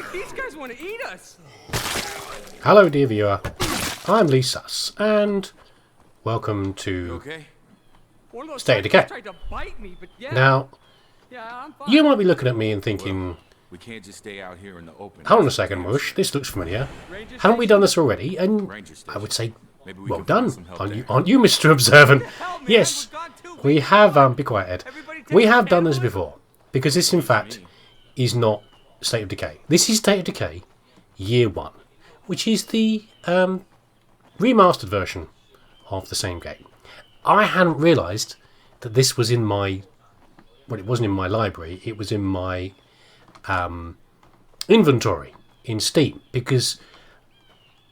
think these guys want to eat us. Hello, dear viewer. I'm leesusss, and welcome to Okay. State of Decay. Tried to bite me, but yeah. Now, Yeah, I'm fine. you might be looking at me and thinking, We can't just stay out here in the open. hold on a second, Mush, this looks familiar. Ranger Haven't we station? done this already? And Ranger station. I would say, Maybe we well can done. find some help there. Aren't you, Mr. Observant? Hell, man, Yes, we're gone 2 weeks. we have, be quiet, Ed. Everybody We take have a done this tablet? before, because this, in fact, is not State of Decay. This is State of Decay Year 1, which is the remastered version of the same game. I hadn't realised that this was in my... Well, it wasn't in my library, it was in my inventory in Steam, because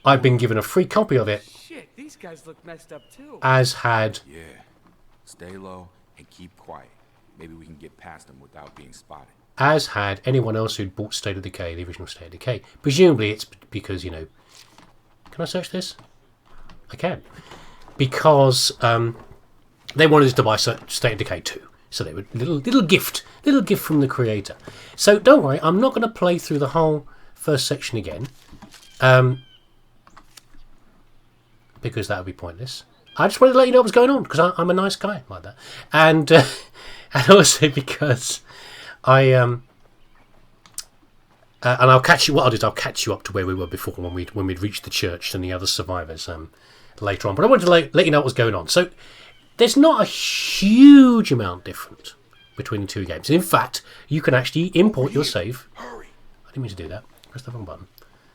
I've been given a free copy of it, Shit, these guys look messed up too. as had... Yeah. Stay low and keep quiet. Maybe we can get past them without being spotted. As had anyone else who'd bought State of Decay, the original State of Decay. Presumably it's because, you know... Can I search this? I can. Because they wanted us to buy State of Decay 2. So they were little gift from the creator. So don't worry, I'm not going to play through the whole first section again. Because that would be pointless. I just wanted to let you know what was going on, because I'm a nice guy like that. And also because I and I'll catch you. What I'll do is I'll catch you up to where we were before when we'd reached the church and the other survivors later on. But I wanted to let you know what was going on. So there's not a huge amount different between the two games. In fact, you can actually import your save. Hurry. I didn't mean to do that. Press the wrong button.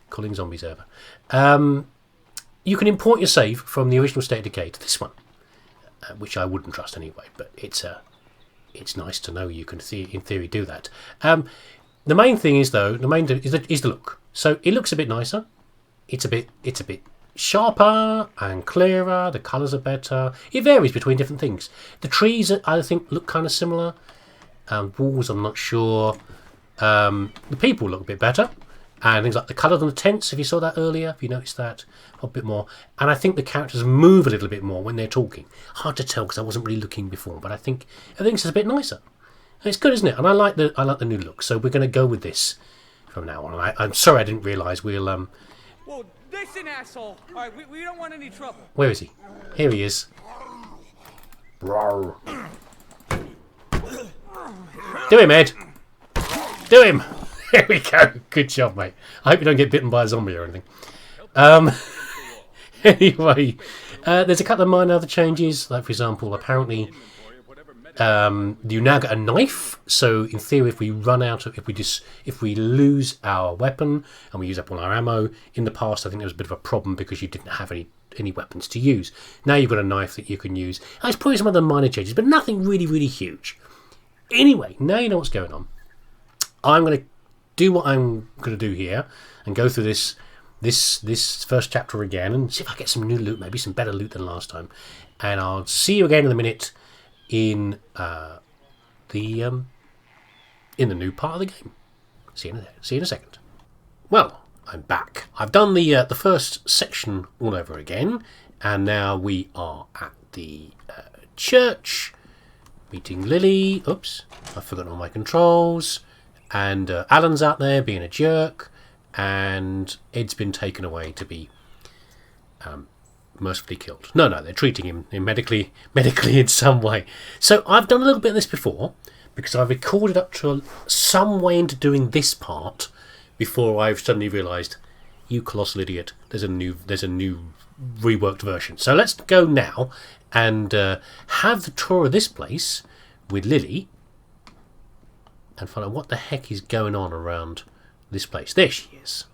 Calling zombies over. You can import your save from the original State of Decay to this one, which I wouldn't trust anyway. But it's nice to know you can, in theory, do that. The main thing is, though, is the look. So it looks a bit nicer. It's a bit sharper and clearer. The colours are better. It varies between different things. The trees, I think, look kind of similar. Walls, I'm not sure. The people look a bit better. And things like the colour on the tents, if you saw that earlier, if you noticed that a bit more. And I think the characters move a little bit more when they're talking. Hard to tell because I wasn't really looking before, but I think it's a bit nicer. It's good, isn't it? And I like the new look. So we're going to go with this from now on. I'm sorry I didn't realise we'll Well, listen, asshole. All right, we don't want any trouble. Where is he? Here he is. Roar. Do him, Ed. Do him. There we go. Good job, mate. I hope you don't get bitten by a zombie or anything. Anyway, there's a couple of minor other changes. Like, for example, apparently you now get a knife. So, in theory, if we lose our weapon and we use up all our ammo, in the past, I think there was a bit of a problem because you didn't have any weapons to use. Now you've got a knife that you can use. And there's probably some other minor changes, but nothing really, really huge. Anyway, now you know what's going on. I'm going to do what I'm going to do here and go through this first chapter again and see if I get some new loot, maybe some better loot than last time. And I'll see you again in a minute in the new part of the game. See you in a second. Well, I'm back. I've done the first section all over again, and now we are at the church, meeting Lily. Oops, I've forgotten all my controls. And Alan's out there being a jerk, and Ed's been taken away to be mercifully killed. No, they're treating him medically in some way. So I've done a little bit of this before, because I recorded up to some way into doing this part before I've suddenly realised, you colossal idiot, there's a new reworked version. So let's go now and have the tour of this place with Lily, and find out what the heck is going on around this place. There she is.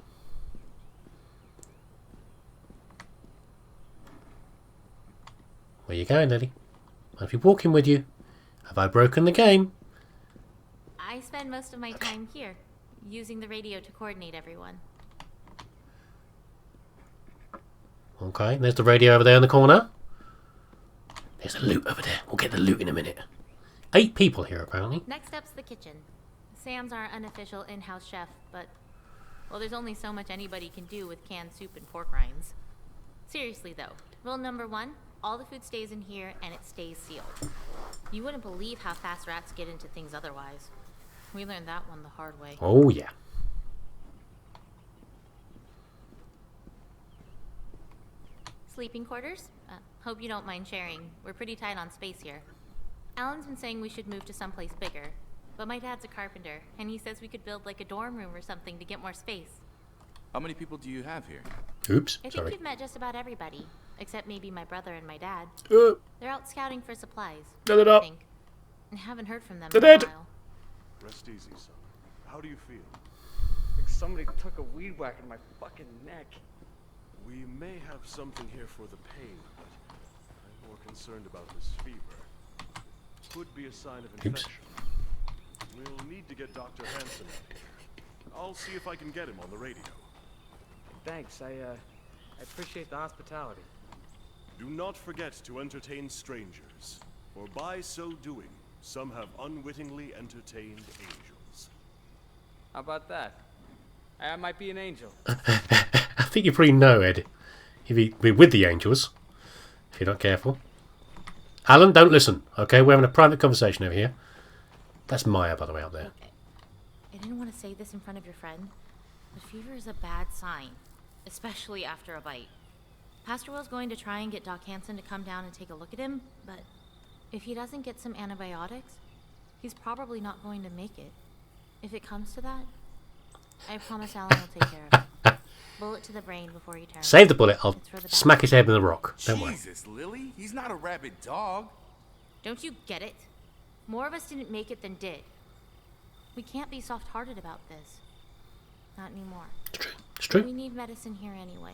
Where you going, Lily? I'll be walking with you. Have I broken the game? I spend most of my time here, using the radio to coordinate everyone. Okay, there's the radio over there in the corner. There's a loot over there. We'll get the loot in a minute. 8 people here, apparently. Next up's the kitchen. Sam's our unofficial in-house chef, but, well, there's only so much anybody can do with canned soup and pork rinds. Seriously, though, rule number 1, all the food stays in here and it stays sealed. You wouldn't believe how fast rats get into things otherwise. We learned that one the hard way. Oh, yeah. sleeping quarters. Hope you don't mind sharing. We're pretty tight on space here. Alan's been saying we should move to someplace bigger, but my dad's a carpenter, and he says we could build like a dorm room or something to get more space. How many people do you have here? Oops, I think sorry. you've met just about everybody, except maybe my brother and my dad. They're out scouting for supplies, Get it I up. think. I haven't heard from them They're in a dead. while. Rest easy, son. How do you feel? Like somebody took a weed whack in my fucking neck. We may have something here for the pain, but I'm more concerned about this fever. Could be a sign of infection. We'll need to get Dr. Hansen out here. I'll see if I can get him on the radio. Thanks, I appreciate the hospitality. Do not forget to entertain strangers, for by so doing, some have unwittingly entertained angels. How about that? I might be an angel. I think you probably know, Ed. You'd be with the angels, if you're not careful. Alan, don't listen, okay? We're having a private conversation over here. That's Maya, by the way, up there. Okay. I didn't want to say this in front of your friend, but fever is a bad sign, especially after a bite. Pastor Will's going to try and get Doc Hansen to come down and take a look at him, but if he doesn't get some antibiotics, he's probably not going to make it. If it comes to that, I promise Alan will take care of it. Bullet to the brain before he turns. Save the bullet. I'll It's for the smack his head in the rock. Don't worry. Jesus, Lily, he's not a rabid dog. Don't you get it? More of us didn't make it than did. We can't be soft-hearted about this. Not anymore. It's true. It's We true. need medicine here anyway.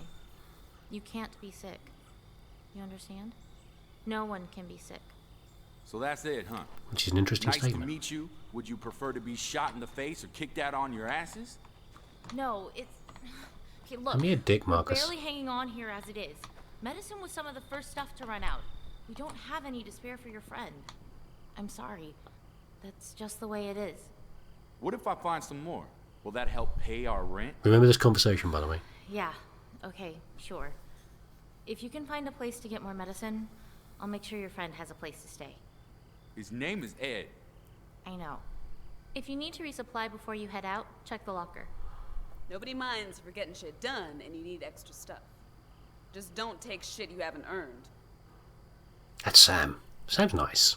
You can't be sick. You understand? No one can be sick. So that's it, huh? Which is an interesting Nice to statement. meet you. Would you prefer to be shot in the face or kicked out on your asses? No, it's... Okay, look. Give me a dick, we're Marcus. barely hanging on here as it is. Medicine was some of the first stuff to run out. We don't have any to spare for your friend. I'm sorry. That's just the way it is. What if I find some more? Will that help pay our rent? Remember this conversation, by the way. Yeah, okay, sure. If you can find a place to get more medicine, I'll make sure your friend has a place to stay. His name is Ed. I know. If you need to resupply before you head out, check the locker. Nobody minds if we're getting shit done and you need extra stuff. Just don't take shit you haven't earned. That's Sam. Sam's nice.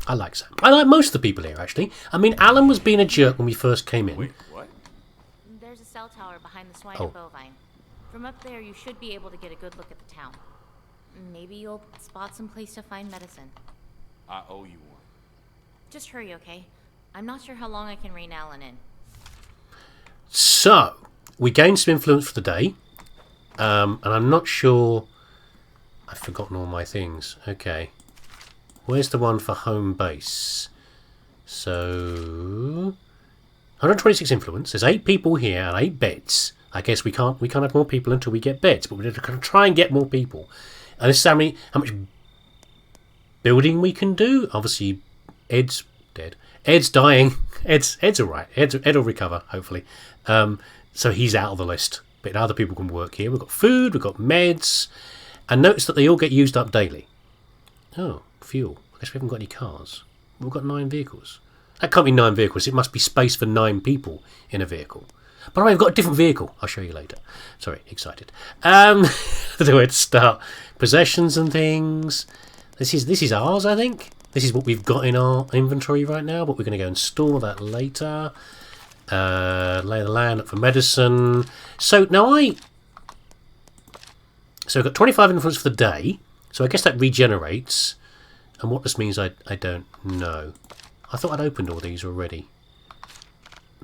I like Sam. I like most of the people here, actually. I mean, Alan was being a jerk when we first came in. Wait, what? There's a cell tower behind the swine Oh. and bovine. From up there, you should be able to get a good look at the town. Maybe you'll spot some place to find medicine. I owe you one. Just hurry, okay? I'm not sure how long I can rein Alan in. So, we gained some influence for the day. And I'm not sure... I've forgotten all my things. Okay. Where's the one for home base? So... 126 influence. There's 8 people here and 8 beds. I guess we can't have more people until we get beds, but we're going to try and get more people. And this is how much building we can do. Obviously, Ed's dead. Ed's dying. Ed's alright. Ed will recover, hopefully. So he's out of the list. But other people can work here. We've got food, we've got meds. And notice that they all get used up daily. Oh, fuel. I guess we haven't got any cars. We've got 9 vehicles. That can't be 9 vehicles. It must be space for 9 people in a vehicle. By the way, I've got a different vehicle. I'll show you later. Sorry, excited. I don't know where to start. Possessions and things. This is ours, I think. This is what we've got in our inventory right now, but we're going to go and store that later. Lay the land up for medicine. So now So we've got 25 influence for the day. So I guess that regenerates. And what this means, I don't know. I thought I'd opened all these already.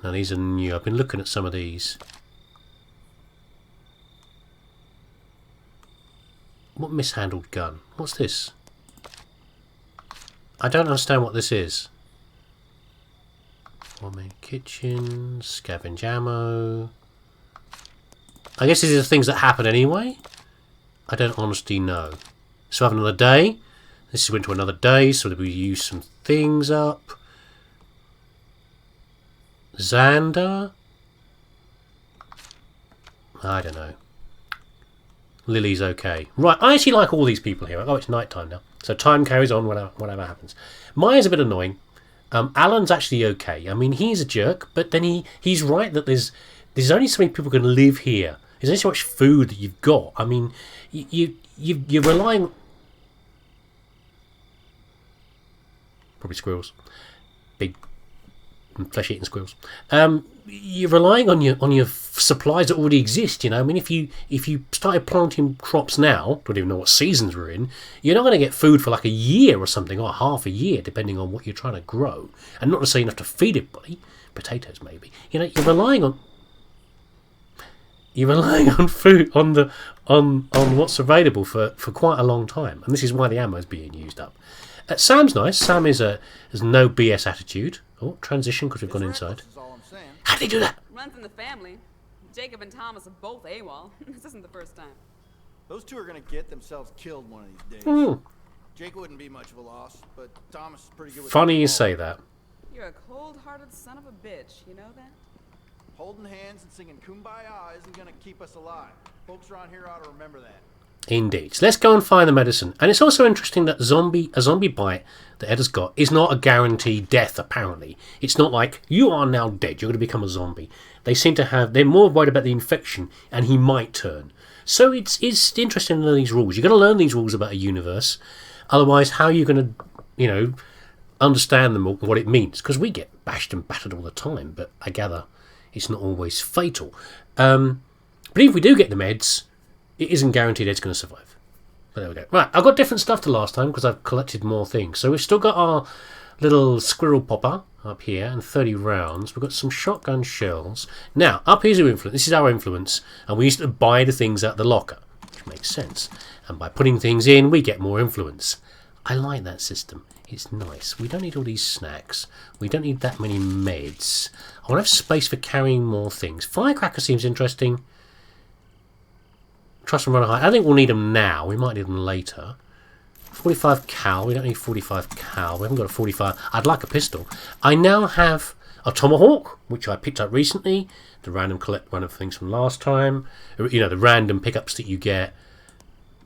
Now these are new. I've been looking at some of these. What mishandled gun? What's this? I don't understand what this is. One main kitchen, scavenge ammo. I guess these are things that happen anyway. I don't honestly know. So have another day. This went to another day, so that we use some things up. Xander? I don't know. Lily's okay. Right, I actually like all these people here. Oh, it's night time now. So time carries on whatever happens. Maya's a bit annoying. Alan's actually okay. I mean, he's a jerk, but then he's right that there's only so many people can live here There's only so much food that you've got. I mean, you're relying... Probably squirrels. Big flesh-eating squirrels. You're relying on your supplies that already exist. You know, I mean, if you started planting crops now, don't even know what seasons we're in, you're not going to get food for like a year or something, or half a year, depending on what you're trying to grow, and not to say enough to feed everybody. Potatoes, maybe. You know, you're relying on food on what's available for quite a long time, and this is why the ammo is being used up. Sam's nice. Sam has no BS attitude. Oh, transition because we've gone inside. How did they do that? Runs in the family. Jacob and Thomas are both AWOL. This isn't the first time. Those two are gonna get themselves killed one of these days. Mm. Jake wouldn't be much of a loss, but Thomas is pretty good with Funny you the ball. say that. You're a cold-hearted son of a bitch. You know that? Holding hands and singing Kumbaya isn't gonna keep us alive. Folks around here ought to remember that. Indeed. So let's go and find the medicine. And it's also interesting that a zombie bite that Ed has got is not a guaranteed death, apparently. It's not like, you are now dead, you're going to become a zombie. They seem to have... They're more worried about the infection, and he might turn. So it's interesting to know these rules. You've got to learn these rules about a universe. Otherwise, how are you going to, understand them, or what it means? Because we get bashed and battered all the time, but I gather it's not always fatal. But if we do get the meds... It isn't guaranteed Ed's going to survive. But there we go. Right, I've got different stuff to last time because I've collected more things. So we've still got our little squirrel popper up here and 30 rounds. We've got some shotgun shells. Now, up here's our influence. This is our influence. And we used to buy the things out the locker, which makes sense. And by putting things in, we get more influence. I like that system. It's nice. We don't need all these snacks. We don't need that many meds. I want to have space for carrying more things. Firecracker seems interesting. Trust and run high. I think we'll need them now. We might need them later. 45 cal. We don't need 45 cal. We haven't got a 45. I'd like a pistol. I now have a tomahawk, which I picked up recently. The random collect one of things from last time. You know, the random pickups that you get.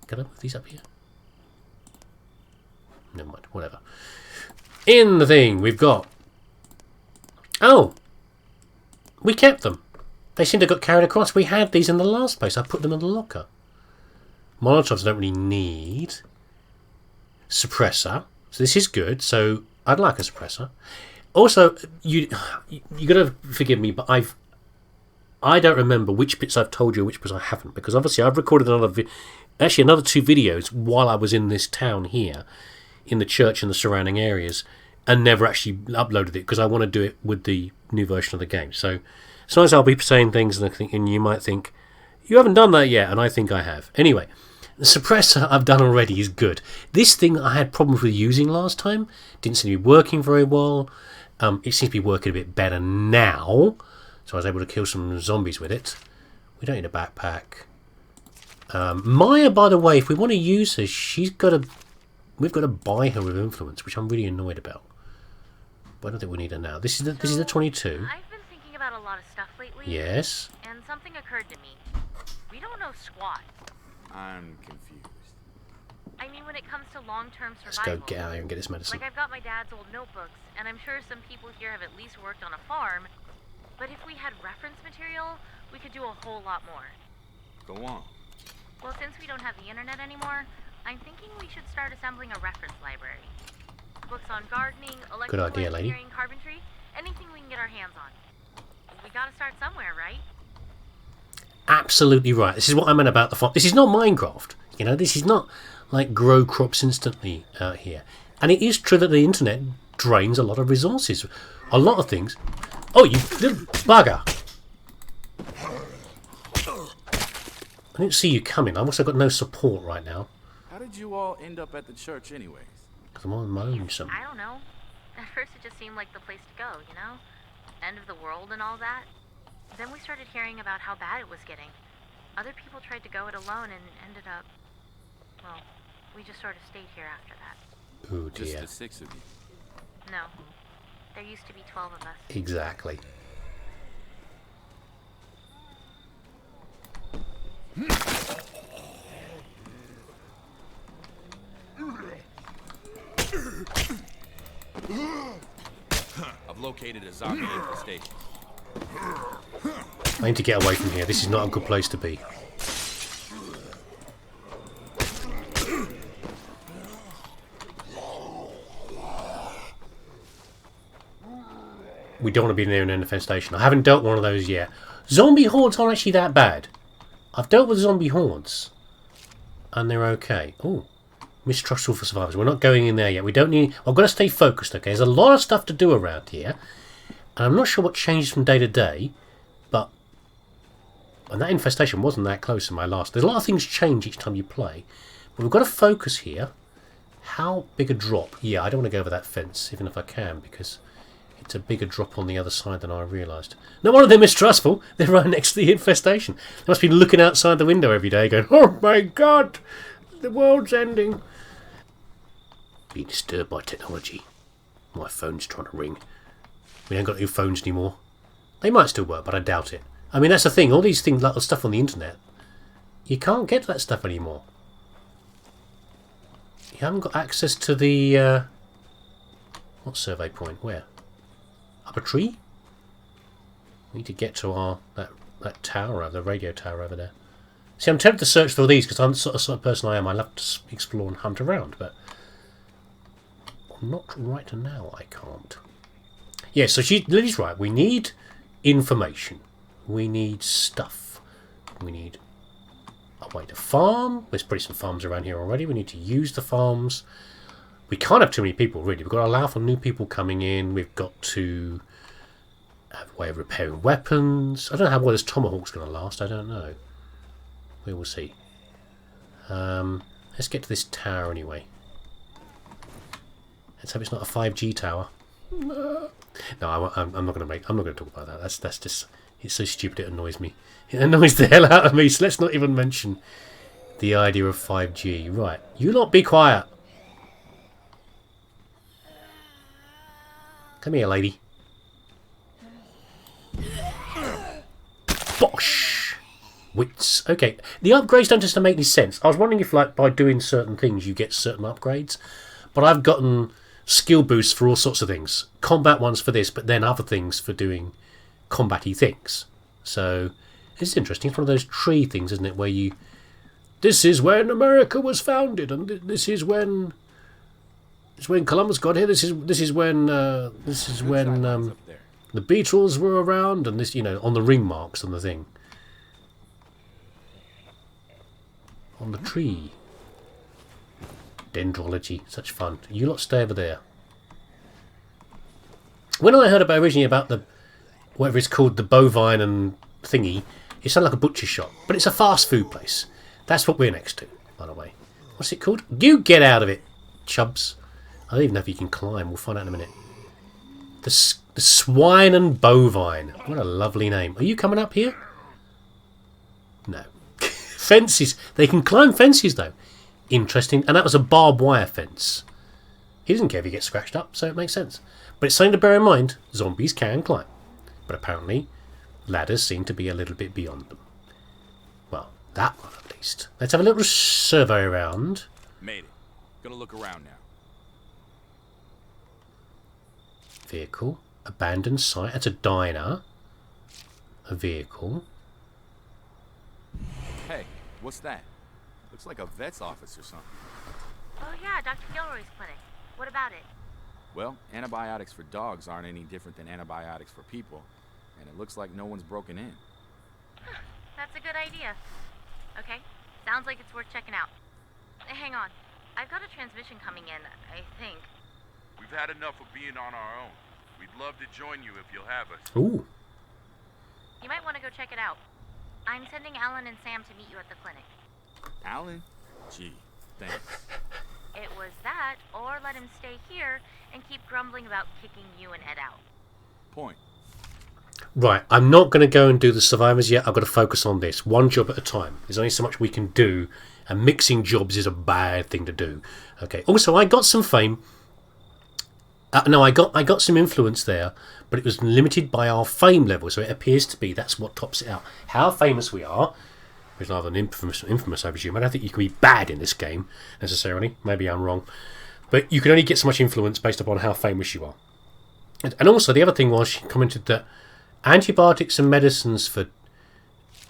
Can I move these up here? Never mind. Whatever. In the thing, we've got... Oh! We kept them. They seem to have got carried across. We had these in the last place. I put them in the locker. Molotovs I don't really need. Suppressor. So this is good. So I'd like a suppressor. Also, you got to forgive me, but I don't remember which bits I've told you and which bits I haven't, because obviously I've recorded another 2 videos while I was in this town here, in the church and the surrounding areas, and never actually uploaded it because I want to do it with the new version of the game. So sometimes I'll be saying things and you might think, you haven't done that yet, and I think I have. Anyway, the suppressor I've done already is good. This thing I had problems with using last time. Didn't seem to be working very well. It seems to be working a bit better now. So I was able to kill some zombies with it. We don't need a backpack. Maya, by the way, if we want to use her, we've got to buy her with influence, which I'm really annoyed about. But I don't think we need her now. This is the 22. I've been thinking about a lot of stuff lately. Yes. And something occurred to me. We don't know squat. I'm confused. I mean, when it comes to long-term survival. Let's go get out here and get this medicine. Like, I've got my dad's old notebooks, and I'm sure some people here have at least worked on a farm. But if we had reference material, we could do a whole lot more. Go on. Well, since we don't have the internet anymore, I'm thinking we should start assembling a reference library. Books on gardening, electrical engineering, carpentry, anything we can get our hands on. We gotta start somewhere, right? Absolutely right. This is what I meant about the farm. This is not Minecraft. You know, this is not like grow crops instantly out here. And it is true that the internet drains a lot of resources. A lot of things. Oh, you little bugger! I didn't see you coming. I've also got no support right now. How did you all end up at the church anyways? Because I'm on lonesome. I don't know. At first it just seemed like the place to go, you know? End of the world and all that. Then we started hearing about how bad it was getting. Other people tried to go it alone and ended up... Well, we just sort of stayed here after that. Oh Just dear. the 6 of you. No. There used to be 12 of us. Exactly. I've located a zombie infestation. I need to get away from here. This is not a good place to be. We don't want to be near an infestation. I haven't dealt with one of those yet. Zombie hordes aren't actually that bad. I've dealt with zombie hordes. And they're okay. Oh, mistrustful for survivors. We're not going in there yet. We don't need... I've got to stay focused, okay? There's a lot of stuff to do around here. And I'm not sure what changes from day to day. But... And that infestation wasn't that close in my last... There's a lot of things change each time you play. But we've got to focus here. How big a drop? Yeah, I don't want to go over that fence, even if I can, because... It's a bigger drop on the other side than I realised. No wonder they're mistrustful. They're right next to the infestation. They must be looking outside the window every day going, oh my god, the world's ending. Being disturbed by technology. My phone's trying to ring. We ain't got new phones anymore. They might still work, but I doubt it. I mean, that's the thing. All these things, like the stuff on the internet, you can't get that stuff anymore. You haven't got access to the... what survey point? Where? Up a tree? We need to get to our that tower, the radio tower over there. See, I'm tempted to search for these because I'm the sort of person I am. I love to explore and hunt around, but not right now. I can't. Yeah, so Lily's right. We need information. We need stuff. We need a way to farm. There's probably some farms around here already. We need to use the farms. We can't have too many people, really. We've got to allow for new people coming in. We've got to have a way of repairing weapons. I don't know how well this tomahawk's going to last. I don't know. We will see. Let's get to this tower anyway. Let's hope it's not a 5G tower. No, I'm not going to make. I'm not going to talk about that. That's just. It's so stupid. It annoys me. It annoys the hell out of me. So let's not even mention the idea of 5G. Right, you lot be quiet. Come here, lady. Bosh! Wits. Okay, the upgrades don't just make any sense. I was wondering if, like, by doing certain things you get certain upgrades. But I've gotten skill boosts for all sorts of things. Combat ones for this, but then other things for doing combat-y things. So, it's interesting. It's one of those tree things, isn't it, where you... This is when America was founded, and this is when... It's when Columbus got here. This is when the Beatles were around, and this, you know, on the ring marks on the thing, on the tree. Dendrology, such fun. You lot stay over there. When I heard originally about the whatever it's called, the bovine and thingy, it sounded like a butcher shop, but it's a fast food place. That's what we're next to, by the way. What's it called? You get out of it, chubs. I don't even know if you can climb. We'll find out in a minute. The Swine and Bovine. What a lovely name. Are you coming up here? No. Fences. They can climb fences, though. Interesting. And that was a barbed wire fence. He doesn't care if he gets scratched up, so it makes sense. But it's something to bear in mind. Zombies can climb. But apparently, ladders seem to be a little bit beyond them. Well, that one at least. Let's have a little survey around. Made it. Gonna look around now. Vehicle. Abandoned site. That's a diner. A vehicle. Hey, what's that? Looks like a vet's office or something. Oh yeah, Dr. Gilroy's clinic. What about it? Well, antibiotics for dogs aren't any different than antibiotics for people. And it looks like no one's broken in. That's a good idea. Okay, sounds like it's worth checking out. Hang on. I've got a transmission coming in, I think. We've had enough of being on our own. We'd love to join you if you'll have us. Ooh. You might want to go check it out. I'm sending Alan and Sam to meet you at the clinic. Alan? Gee, thanks. It was that, or let him stay here and keep grumbling about kicking you and Ed out. Point. Right, I'm not going to go and do the survivors yet. I've got to focus on this. One job at a time. There's only so much we can do, and mixing jobs is a bad thing to do. Okay. Also, I got some fame. No, I got some influence there, but it was limited by our fame level, so it appears to be that's what tops it out. How famous we are is rather than infamous, I presume. I don't think you can be bad in this game, necessarily. Maybe I'm wrong. But you can only get so much influence based upon how famous you are. And also, the other thing was, she commented that antibiotics and medicines for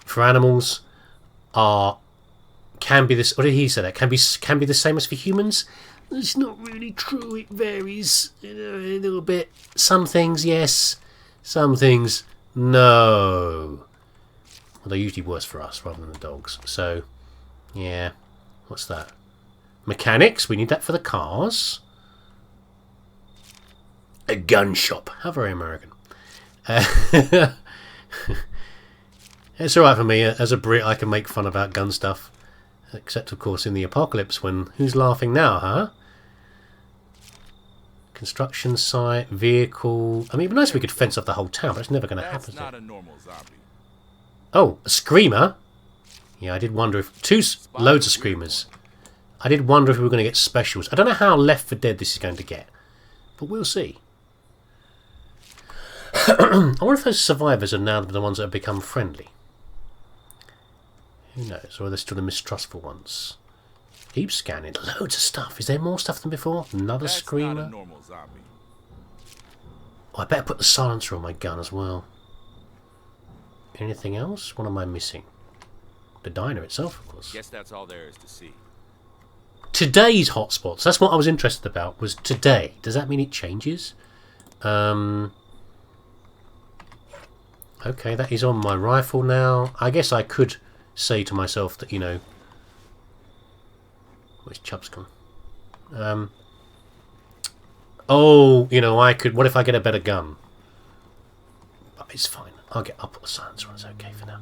for animals can be this. What did he say? That can be the same as for humans. It's not really true. It varies a little bit. Some things yes, some things no. Well, they're usually worse for us rather than the dogs. So, yeah. What's that? Mechanics. We need that for the cars. A gun shop. How very American. It's alright for me. As a Brit, I can make fun about gun stuff. Except, of course, in the apocalypse when... Who's laughing now, huh? Construction site, vehicle... I mean, it'd be nice if we could fence off the whole town, but it's never going to happen. That's not a normal zombie. Oh, a screamer? Yeah, I did wonder if... Loads of screamers. I did wonder if we were going to get specials. I don't know how Left 4 Dead this is going to get. But we'll see. I wonder if those survivors are now the ones that have become friendly. Who knows? Or are they still the mistrustful ones? Keep scanning. Loads of stuff. Is there more stuff than before? Another That's screamer? not a normal zombie. Oh, I better put the silencer on my gun as well. Anything else? What am I missing? The diner itself, of course. Guess that's all there is to see. Today's hotspots. That's what I was interested about. Was today. Does that mean it changes? Okay, that is on my rifle now. I guess I could say to myself that, you know... Where's Chubb's gone? Oh, you know, I could... What if I get a better gun? But it's fine. I'll put the silencer on. It's okay for now.